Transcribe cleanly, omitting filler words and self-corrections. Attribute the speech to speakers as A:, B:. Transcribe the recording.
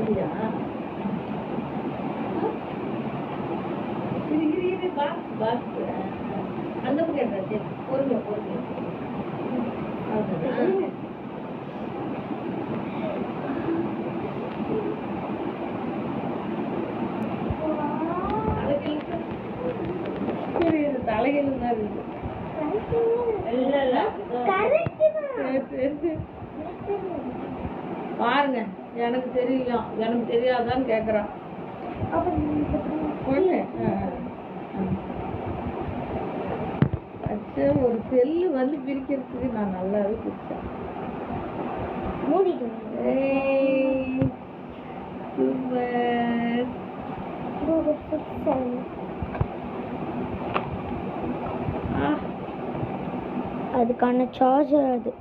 A: அப்படியா? இது பாக்ஸ் அந்த பக்கம் எடுத்தாச்சு. பொறுமையா பொறுமையா. அவ்வளோதான். தலைகள் தான் இருக்கு. பாருங்க, எனக்கு தெரியும், எனக்கு தெரியாதான்னு கேக்குறான். ஒரு செல்லு வந்து பிரிக்கிறதுக்கு நான் நல்லாவே பிரிச்சேன்.
B: அதுக்கான சார்ஜர் அது.